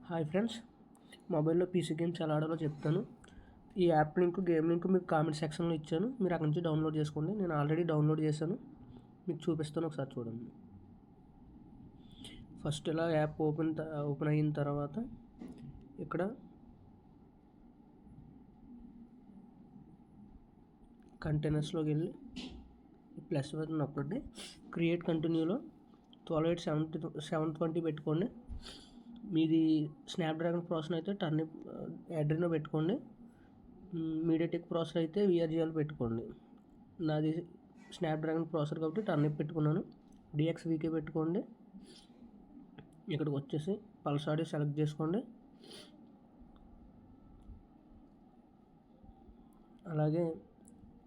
Hi friends, మొబైల్లో PC games ఎలా ఆడాలో చెప్తాను. ఈ యాప్ లింక్, గేమ్ లింక్ మీకు కామెంట్ సెక్షన్లో ఇచ్చాను. మీరు అక్కడి నుంచి డౌన్లోడ్ చేసుకోండి. నేను ఆల్రెడీ డౌన్లోడ్ చేశాను, మీకు చూపిస్తాను, ఒకసారి చూడండి. ఫస్ట్ ఇలా యాప్ ఓపెన్ అయిన తర్వాత ఇక్కడ కంటైనర్స్లోకి వెళ్ళి ప్లస్ బటన్ నొక్కండి. క్రియేట్ కంటిన్యూలో 12/8/720 పెట్టుకోండి. మీది స్నాప్డ్రాగన్ ప్రాసెసర్ అయితే అడ్రినో పెట్టుకోండి. మీడియాటెక్ ప్రాసెసర్ అయితే VRGL పెట్టుకోండి. నాది స్నాప్డ్రాగన్ ప్రాసెసర్ కాబట్టి టర్నిప్ పెట్టుకున్నాను. DXVK పెట్టుకోండి. ఇక్కడికి వచ్చేసి పల్స్ ఆడియో సెలెక్ట్ చేసుకోండి. అలాగే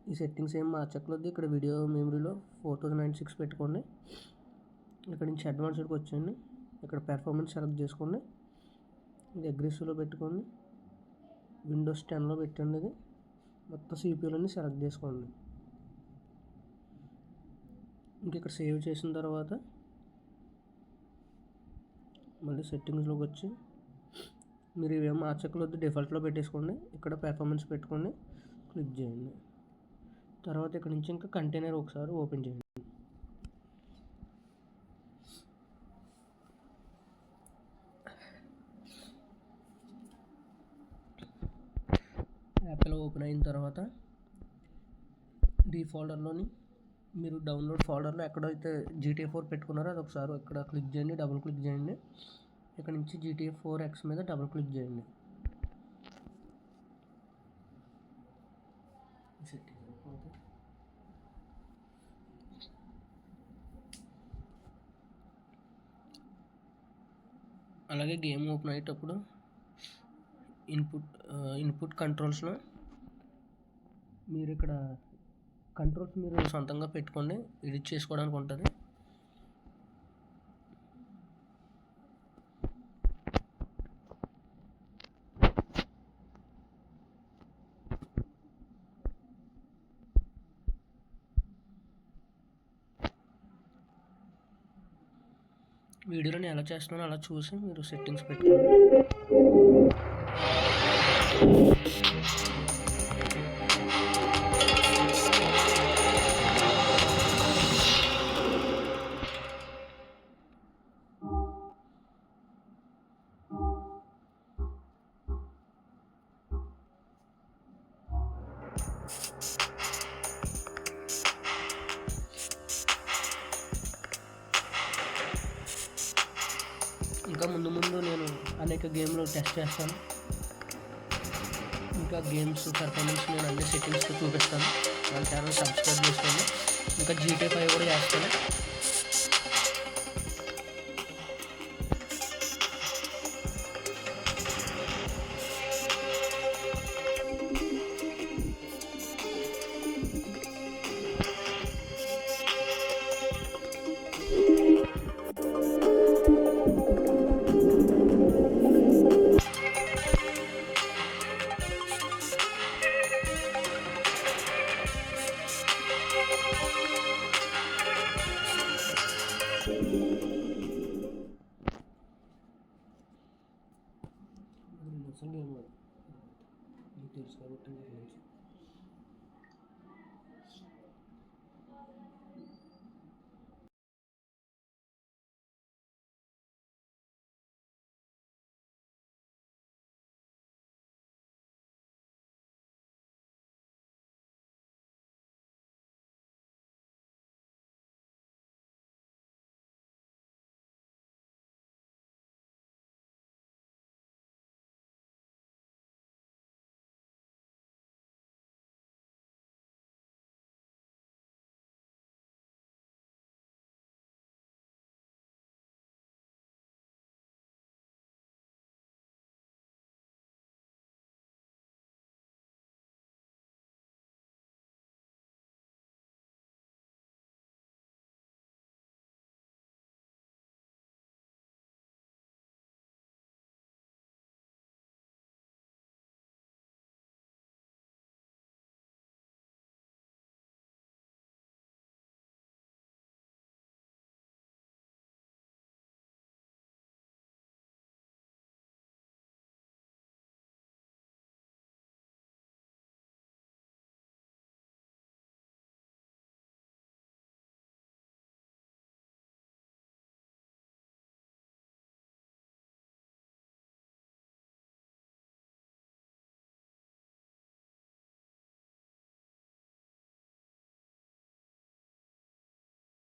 ఈ సెట్టింగ్స్ ఏం మార్చక్కర్లేదు. ఇక్కడ వీడియో మెమరీలో 4096 పెట్టుకోండి. ఇక్కడ నుంచి అడ్వాన్స్డ్కి వచ్చేయండి. ఇక్కడ పెర్ఫార్మెన్స్ సెలెక్ట్ చేసుకోండి. ఇది అగ్రెసివ్లో పెట్టుకోండి. విండోస్ 10లో పెట్టండి. ఇది మొత్తం CPUలన్నీ సెలెక్ట్ చేసుకోండి. ఇంక ఇక్కడ సేవ్ చేసిన తర్వాత మళ్ళీ సెట్టింగ్స్లోకి వచ్చి మీరు ఇవేమో మార్చక్కర్లేదు, డిఫాల్ట్లో పెట్టేసుకోండి. ఇక్కడ పెర్ఫార్మెన్స్ పెట్టుకోండి, క్లిక్ చేయండి. తర్వాత ఇక్కడ నుంచి ఇంకా కంటైనర్ ఒకసారి ఓపెన్ చేయండి. యాప్లో ఓపెన్ అయిన తర్వాత ఫోల్డర్లోని మీరు డౌన్లోడ్ ఫోల్డర్లో ఎక్కడైతే GTA 4 పెట్టుకున్నారో అది ఒకసారి ఇక్కడ క్లిక్ చేయండి, డబుల్ క్లిక్ చేయండి. ఇక్కడ నుంచి GTA 4X మీద డబుల్ క్లిక్ చేయండి. అలాగే గేమ్ ఓపెన్ అయ్యేటప్పుడు ఇన్పుట్ కంట్రోల్స్లో మీరు ఇక్కడ కంట్రోల్స్ మీరు సొంతంగా పెట్టుకోండి, ఎడిట్ చేసుకోవడానికి ఉంటుంది. వీడియోలో నేను ఎలా చేస్తున్నానో అలా చూసి మీరు సెట్టింగ్స్ పెట్టుకోండి. ఇంకా ముందు నేను అనేక గేమ్లు టెస్ట్ చేస్తాను. ఇంకా గేమ్స్ పర్ఫార్మెన్స్ నేను అన్ని సెట్టింగ్స్తో చూపిస్తాను. మన ఛానల్ సబ్స్క్రైబ్ చేసుకోండి. ఇంకా GTA 5 కూడా చేస్తాను. అసలు గేమ్ తెలుసు కాబట్టి